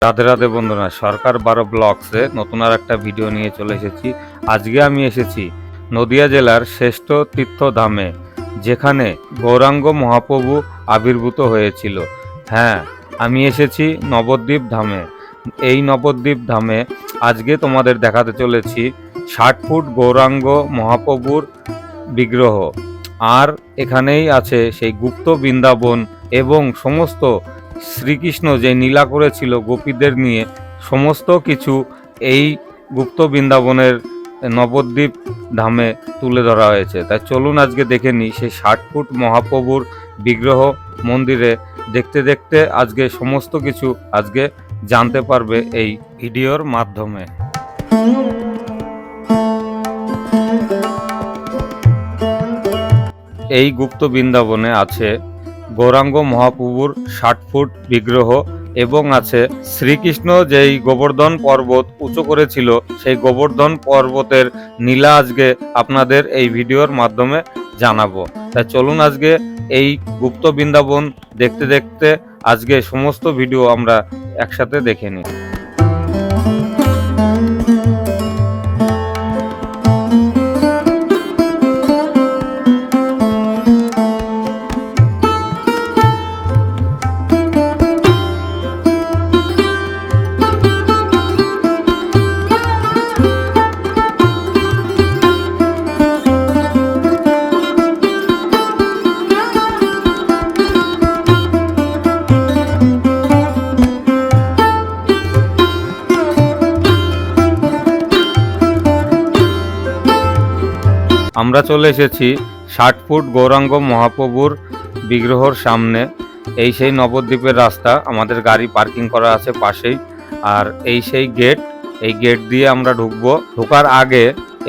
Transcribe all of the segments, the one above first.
রাধে রাধে বন্ধুরা, সরকার 12 ব্লগসে নতুন আর একটা ভিডিও নিয়ে চলে এসেছি। আজকে আমি এসেছি নদিয়া জেলার শ্রেষ্ঠ তীর্থধামে, যেখানে গৌরাঙ্গ মহাপ্রভু আবির্ভূত হয়েছিল। হ্যাঁ, আমি এসেছি নবদ্বীপ ধামে। এই নবদ্বীপ ধামে আজকে তোমাদের দেখাতে চলেছি 60 ফুট গৌরাঙ্গ মহাপ্রভুর বিগ্রহ। আর এখানেই আছে সেই গুপ্ত বৃন্দাবন এবং সমস্ত শ্রীকৃষ্ণ যে লীলা করেছিল গোপীদের নিয়ে, সমস্ত কিছু এই গুপ্ত বৃন্দাবনের নবদ্বীপ ধামে তুলে ধরা হয়েছে। তাই চলুন আজকে দেখে নিই সেই 60 ফুট মহাপ্রভুর বিগ্রহ মন্দিরে। দেখতে দেখতে আজকে সমস্ত কিছু আজকে জানতে পারবে এই ভিডিওর মাধ্যমে। এই গুপ্ত বৃন্দাবনে আছে গৌরাঙ্গ মহাপ্রভুর 60 ফুট বিগ্রহ এবং আছে শ্রীকৃষ্ণ যেই গোবর্ধন পর্বত উঁচু করেছিল, সেই গোবর্ধন পর্বতের নীলা আজকে আপনাদের এই ভিডিওর মাধ্যমে জানাবো। তাই চলুন আজকে এই গুপ্ত বৃন্দাবন দেখতে দেখতে আজকে সমস্ত ভিডিও আমরা একসাথে দেখে নিই। আমরা চলে এসেছি 60 ফুট গৌরাঙ্গ মহাপ্রভুর বিগ্রহর সামনে। এই সেই নবদ্বীপের রাস্তা, আমাদের গাড়ি পার্কিং করা আছে পাশেই। আর এই সেই গেট, এই গেট দিয়ে আমরা ঢুকবো। ঢোকার আগে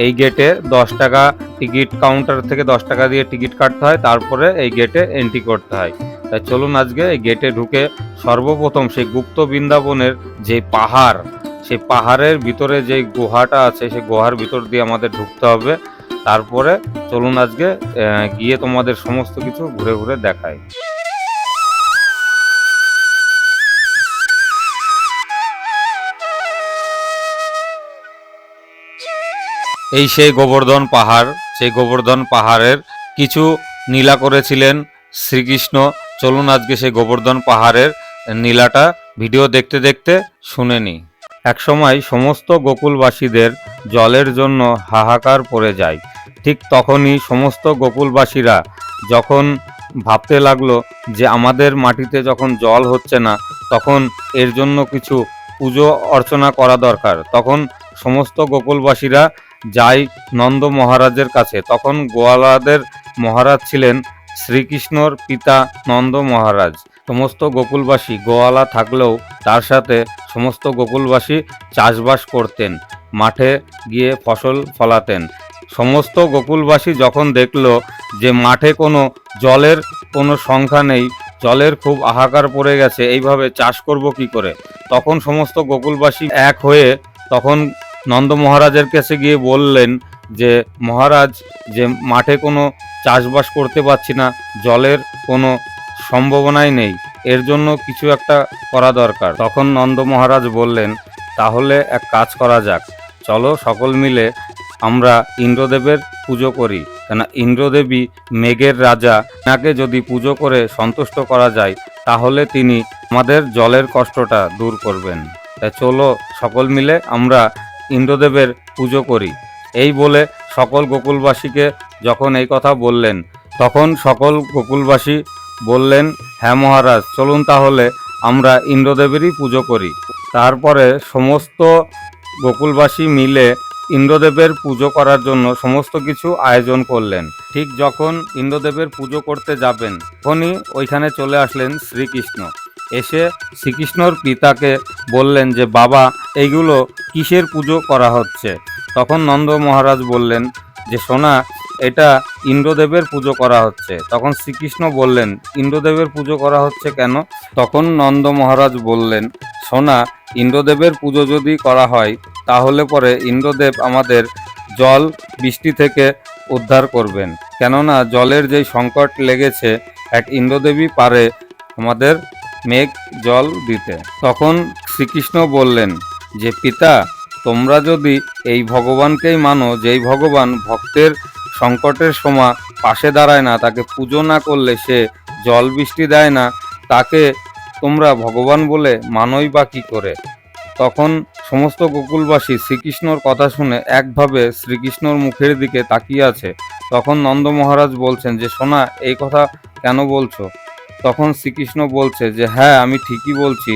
এই গেটে 10 টাকা টিকিট, কাউন্টার থেকে 10 টাকা দিয়ে টিকিট কাটতে হয়, তারপরে এই গেটে এন্ট্রি করতে হয়। তাই চলুন আজকে এই গেটে ঢুকে সর্বপ্রথম সেই গুপ্ত বৃন্দাবনের যে পাহাড়, সেই পাহাড়ের ভিতরে যে গুহাটা আছে, সেই গুহার ভিতর দিয়ে আমাদের ঢুকতে হবে। তারপরে চলুন আজকে গিয়ে তোমাদের সমস্ত কিছু ঘুরে ঘুরে দেখাই। এই সেই গোবর্ধন পাহাড়, সেই গোবর্ধন পাহাড়ের কিছু নীলা করেছিলেন শ্রীকৃষ্ণ। চলুন আজকে সেই গোবর্ধন পাহাড়ের নীলাটা ভিডিও দেখতে দেখতে শুনে নিই। একসময় সমস্ত গোকুলবাসীদের জলের জন্য হাহাকার পড়ে যায়। ঠিক তখনই সমস্ত গোকুলবাসীরা যখন ভাবতে লাগলো যে আমাদের মাটিতে যখন জল হচ্ছে না, তখন এর জন্য কিছু পুজো অর্চনা করা দরকার। তখন সমস্ত গোকুলবাসীরা যায় নন্দ মহারাজের কাছে। তখন গোয়ালাদের মহারাজ ছিলেন শ্রীকৃষ্ণর পিতা নন্দ মহারাজ। সমস্ত গোকুলবাসী গোয়ালা থাকলেও তার সাথে সমস্ত গোকুলবাসী চাষবাস করতেন, মাঠে গিয়ে ফসল ফলাতেন। সমস্ত গোকুলবাসী যখন দেখলো যে মাঠে কোনো জলের কোনো সংখ্যা নেই, জলের খুব হাহাকার পড়ে গেছে, এইভাবে চাষ করব কি করে, তখন সমস্ত গোকুলবাসী এক হয়ে তখন নন্দ মহারাজের কাছে গিয়ে বললেন যে মহারাজ, যে মাঠে কোনো চাষবাস করতে পারছি না, জলের কোনো সম্ভাবনাই নেই, এর জন্য কিছু একটা করা দরকার। তখন নন্দ মহারাজ বললেন, তাহলে এক কাজ করা যাক, চলো সকল মিলে আমরা ইন্দ্রদেবের পুজো করি। কেন ইন্দ্রদেবী মেঘের রাজা, তাকে যদি পুজো করে সন্তুষ্ট করা যায় তাহলে তিনি আমাদের জলের কষ্টটা দূর করবেন। তাই চলো সকল মিলে আমরা ইন্দ্রদেবের পুজো করি। এই বলে সকল গোকুলবাসীকে যখন এই কথা বললেন, তখন সকল গোকুলবাসী বললেন, হ্যাঁ মহারাজ, চলুন তাহলে আমরা ইন্দ্রদেবেরই পুজো করি। তারপরে সমস্ত গোকুলবাসী মিলে ইন্দ্রদেবের পুজো করার জন্য সমস্ত কিছু আয়োজন করলেন। ঠিক যখন ইন্দ্রদেবের পুজো করতে যাবেন, তখনই ওইখানে চলে আসলেন শ্রীকৃষ্ণ। এসে শ্রীকৃষ্ণর পিতাকে বললেন যে বাবা, এইগুলো কিসের পুজো করা হচ্ছে? তখন নন্দ মহারাজ বললেন যে সোনা, এটা ইন্দ্রদেবের পুজো করা হচ্ছে। তখন শ্রীকৃষ্ণ বললেন, ইন্দ্রদেবের পুজো করা হচ্ছে কেন? তখন নন্দ মহারাজ বললেন, সোনা, ইন্দ্রদেবের পুজো যদি করা হয় তাহলে পরে ইন্দ্রদেব আমাদের জল বৃষ্টি থেকে উদ্ধার করবেন। কেননা জলের যেই সংকট লেগেছে, এক ইন্দ্রদেবী পারে আমাদের মেঘ জল দিতে। তখন শ্রীকৃষ্ণ বললেন যে পিতা, তোমরা যদি এই ভগবানকেই মানো, যেই ভগবান ভক্তের সংকটের সময় পাশে দাঁড়ায় না, তাকে পুজো না করলে সে জল বৃষ্টি দেয় না, তাকে তোমরা ভগবান বলে মানোই বা কী করে? তখন সমস্ত গোকুলবাসী শ্রীকৃষ্ণর কথা শুনে একভাবে শ্রীকৃষ্ণর মুখের দিকে তাকিয়ে আছে। তখন নন্দ মহারাজ বলছেন যে সোনা, এই কথা কেন বলছো? তখন শ্রীকৃষ্ণ বলছে যে হ্যাঁ, আমি ঠিকই বলছি।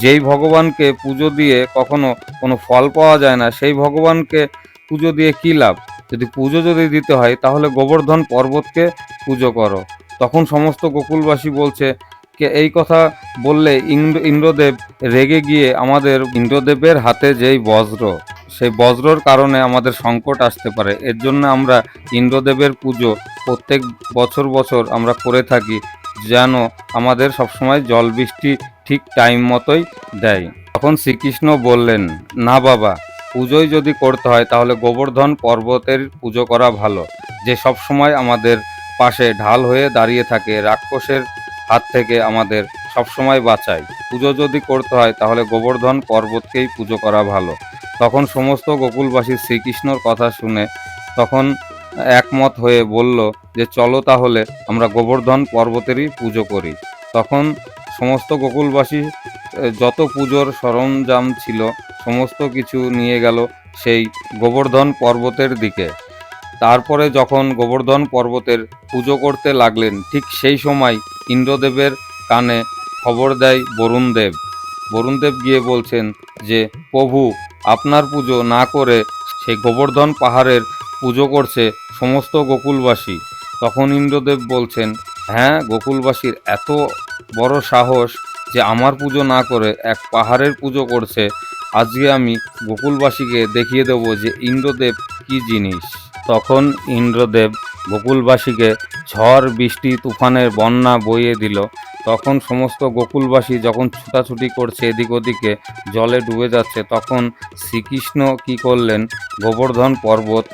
যেই ভগবানকে পুজো দিয়ে কখনো কোনো ফল পাওয়া যায় না, সেই ভগবানকে পুজো দিয়ে কী লাভ? যদি দিতে হয় তাহলে গোবর্ধন পর্বতকে পুজো করো। তখন সমস্ত গোকুলবাসী বলছে এই কথা বললে ইন্দ্রদেব রেগে গিয়ে আমাদের ইন্দ্রদেবের হাতে যেই বজ্র, সেই বজ্রর কারণে আমাদের সংকট আসতে পারে। এর জন্য আমরা ইন্দ্রদেবের পুজো প্রত্যেক বছর আমরা করে থাকি, যেন আমাদের সবসময় জল বৃষ্টি ঠিক টাইম মতোই দেয়। তখন শ্রীকৃষ্ণ বললেন, না বাবা, পুজোই যদি করতে হয় তাহলে গোবর্ধন পর্বতের পুজো করা ভালো, যে সবসময় আমাদের পাশে ঢাল হয়ে দাঁড়িয়ে থাকে, রাক্ষসের হাত থেকে আমাদের সবসময় বাঁচায়। পুজো যদি করতে হয় তাহলে গোবর্ধন পর্বতকেই পুজো করা ভালো। তখন সমস্ত গোকুলবাসী শ্রীকৃষ্ণর কথা শুনে তখন একমত হয়ে বলল যে চলো তাহলে আমরা গোবর্ধন পর্বতেরই পুজো করি। তখন সমস্ত গোকুলবাসী যত পুজোর সরঞ্জাম ছিল সমস্ত কিছু নিয়ে গেল সেই গোবর্ধন পর্বতের দিকে। তারপরে যখন গোবর্ধন পর্বতের পুজো করতে লাগলেন, ঠিক সেই সময় ইন্দ্রদেবের কানে খবর দেয় বরুণদেব। বরুণদেব গিয়ে বলছেন যে প্রভু, আপনার পুজো না করে সেই গোবর্ধন পাহাড়ের পুজো করছে সমস্ত গোকুলবাসী। তখন ইন্দ্রদেব বলছেন, হ্যাঁ, গোকুলবাসীর এত বড় সাহস যে আমার পুজো না করে এক পাহাড়ের পুজো করছে। আজকে আমি গোকুলবাসীকে দেখিয়ে দেব যে ইন্দ্রদেব কি জিনিস। তখন ইন্দ্রদেব গোকুলবাসীকে ঝড় বৃষ্টি তুফানের বন্যা বইয়ে দিল। তখন সমস্ত গোকুলবাসী যখন ছুটাছুটি করছে এদিক ওদিকে, জলে ডুবে যাচ্ছে, তখন শ্রীকৃষ্ণ কি করলেন, গোবর্ধন পর্বত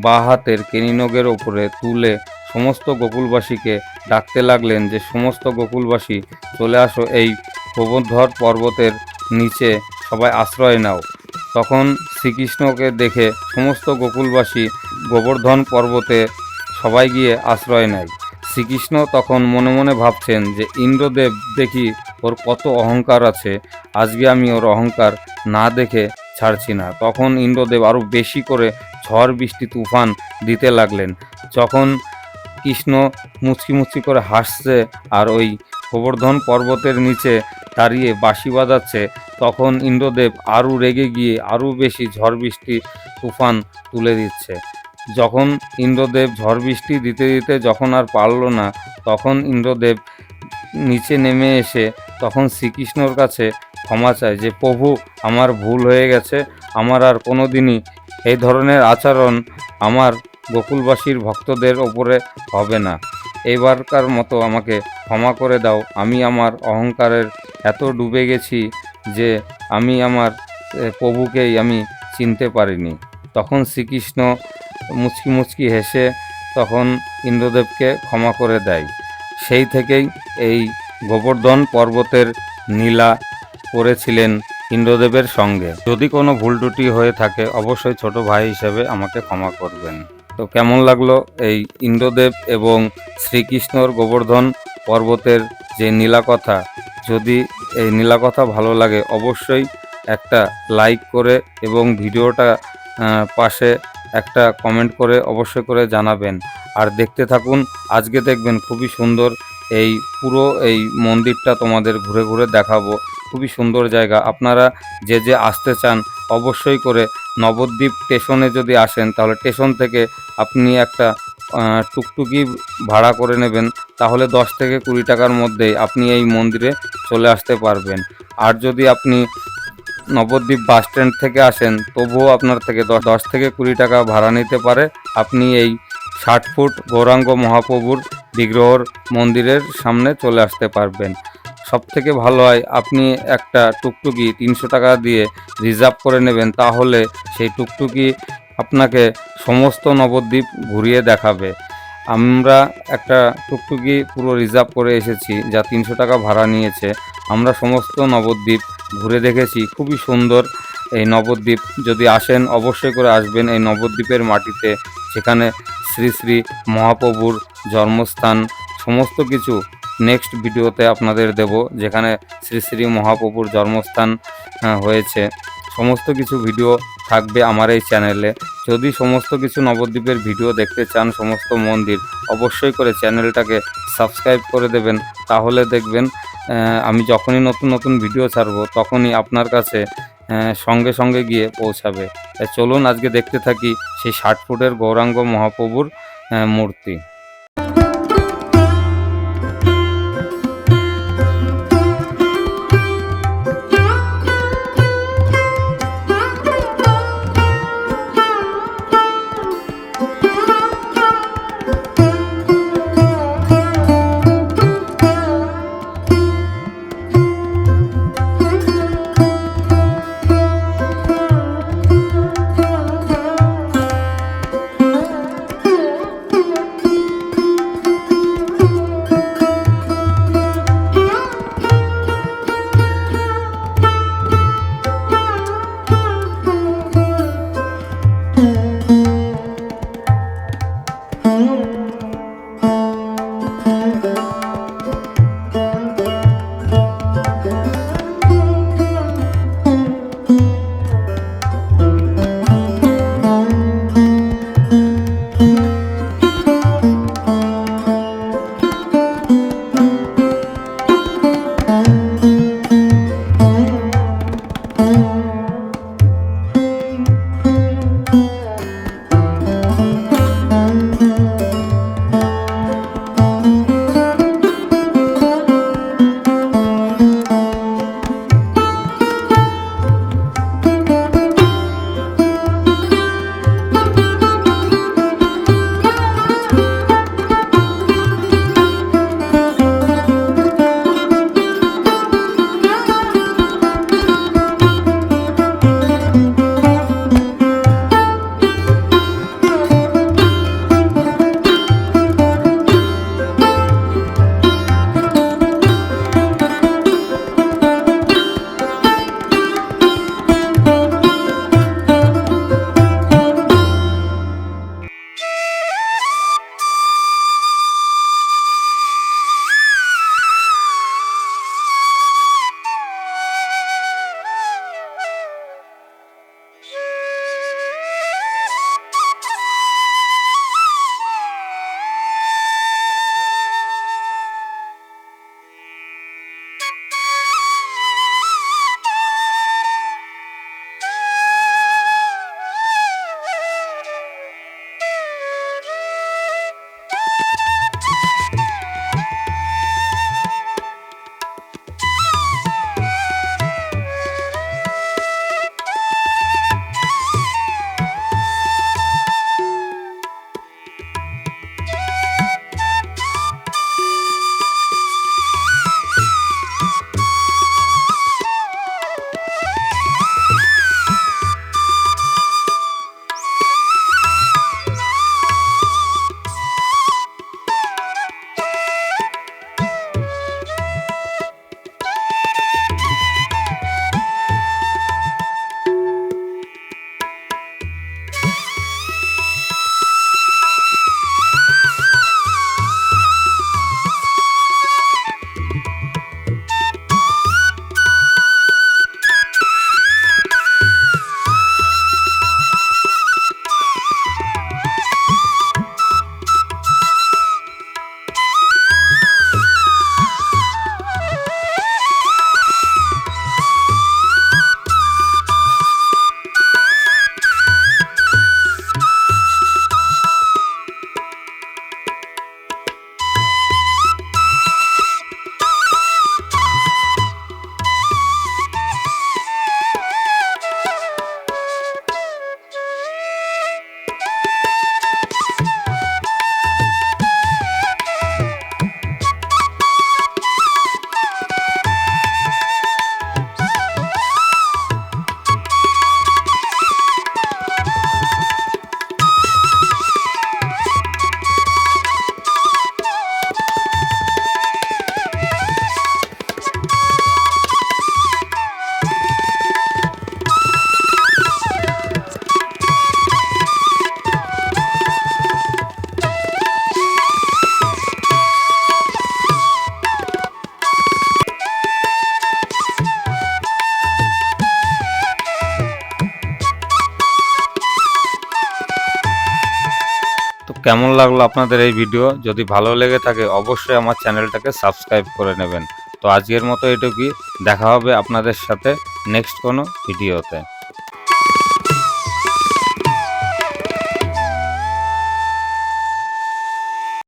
বাঁ হাতের কেনিনগের ওপরে তুলে সমস্ত গোকুলবাসীকে ডাকতে লাগলেন যে সমস্ত গোকুলবাসী চলে আসো, এই গোবর্ধন পর্বতের নিচে সবাই আশ্রয় নাও। তখন শ্রীকৃষ্ণকে দেখে সমস্ত গোকুলবাসী গোবর্ধন পর্বতে সবাই গিয়ে আশ্রয় নেয়। শ্রীকৃষ্ণ তখন মনে মনে ভাবছেন যে ইন্দ্রদেব দেখি ওর কত অহংকার আছে, আজকে আমি ওর অহংকার না দেখে ছাড়ছি না। তখন ইন্দ্রদেব আরও বেশি করে ঝড় বৃষ্টি তুফান দিতে লাগলেন। যখন কৃষ্ণ মুচকি মুচকি করে হাসছে আর ওই গোবর্ধন পর্বতের নিচে দাঁড়িয়ে বাঁশি বাজাচ্ছে, তখন ইন্দ্রদেব আরও রেগে গিয়ে আরও বেশি ঝড় বৃষ্টি তুফান তুলে দিচ্ছে। যখন ইন্দ্রদেব ঝড় বৃষ্টি দিতে দিতে যখন আর পারল না, তখন ইন্দ্রদেব নিচে নেমে এসে তখন শ্রীকৃষ্ণর কাছে ক্ষমা চায় যে প্রভু, আমার ভুল হয়ে গেছে, আমার আর কোনো দিনই এই ধরনের আচরণ আমার গোকুলবাসীর ভক্তদের ওপরে হবে না। এইবারকার মতো আমাকে ক্ষমা করে দাও। আমি আমার অহংকারের এত ডুবে গেছি যে আমি আমার প্রভুকেই আমি চিনতে পারিনি। তখন শ্রীকৃষ্ণ মুচকি মুচকি হেসে তখন ইন্দ্রদেবকে ক্ষমা করে দেয়। সেই থেকেই এই গোবর্ধন পর্বতের নীলা করেছিলেন ইন্দ্রদেবের সঙ্গে। যদি কোনো ভুল ত্রুটি হয়ে থাকে অবশ্যই ছোট ভাই হিসেবে আমাকে ক্ষমা করবেন। তো কেমন লাগলো এই ইন্দ্রদেব এবং শ্রীকৃষ্ণর গোবর্ধন পর্বতের যে নীলা কথা? যদি এই নীলা কথা ভালো লাগে অবশ্যই একটা লাইক করে এবং ভিডিওটা পাশে একটা কমেন্ট করে অবশ্যই করে জানাবেন। আর দেখতে থাকুন, আজকে দেখবেন খুবই সুন্দর এই পুরো এই মন্দিরটা তোমাদের ঘুরে ঘুরে দেখাবো। খুবই সুন্দর জায়গা। আপনারা যে আসতে চান অবশ্যই করে নবদ্বীপ স্টেশনে যদি আসেন তাহলে স্টেশন থেকে আপনি একটা টুকটুকি ভাড়া করে নেবেন, তাহলে 10 থেকে 20 টাকার মধ্যেই আপনি এই মন্দিরে চলে আসতে পারবেন। আর যদি আপনি নবদ্বীপ বাস স্ট্যান্ড থেকে আসেন তবুও আপনার থেকে 10 থেকে 20 টাকা ভাড়া নিতে পারে। আপনি এই 60 ফুট গৌরাঙ্গ মহাপ্রভুর বিগ্রহর মন্দিরের সামনে চলে আসতে পারবেন। সবথেকে ভালো হয় আপনি একটা টুকটুকি 300 টাকা দিয়ে রিজার্ভ করে নেবেন, তাহলে সেই টুকটুকি আপনাকে সমস্ত নবদ্বীপ ঘুরিয়ে দেখাবে। আমরা একটা টুকটুকি পুরো রিজার্ভ করে এসেছি যা 300 টাকা ভাড়া নিয়েছে। আমরা সমস্ত নবদ্বীপ ঘুরে দেখেছি। খুবই সুন্দর এই নবদ্বীপ। যদি আসেন অবশ্যই করে আসবেন এই নবদ্বীপের মাটিতে, যেখানে শ্রী শ্রী মহাপ্রভুর জন্মস্থান। সমস্ত কিছু নেক্সট ভিডিওতে আপনাদের দেব, যেখানে শ্রী শ্রী মহাপ্রভুর জন্মস্থান হয়েছে। সমস্ত কিছু ভিডিও থাকবে আমার এই চ্যানেলে। যদি সমস্ত কিছু নবদ্বীপের ভিডিও দেখতে চান, সমস্ত মন্দির, অবশ্যই করে চ্যানেলটাকে সাবস্ক্রাইব করে দেবেন। তাহলে দেখবেন আমি যখনই নতুন নতুন ভিডিও ছাড়বো তখনই আপনার কাছে সঙ্গে সঙ্গে গিয়ে পৌঁছাবে। তাই চলুন আজকে দেখতে থাকি সেই 60 ফুটের গৌরাঙ্গ মহাপ্রভুর মূর্তি। কেমন লাগলো আপনাদের এই ভিডিও? যদি ভালো লেগে থাকে অবশ্যই আমার চ্যানেলটাকে সাবস্ক্রাইব করে নেবেন। তো আজকের মতো এটুকুই, দেখা হবে আপনাদের সাথে নেক্সট কোনো ভিডিওতে।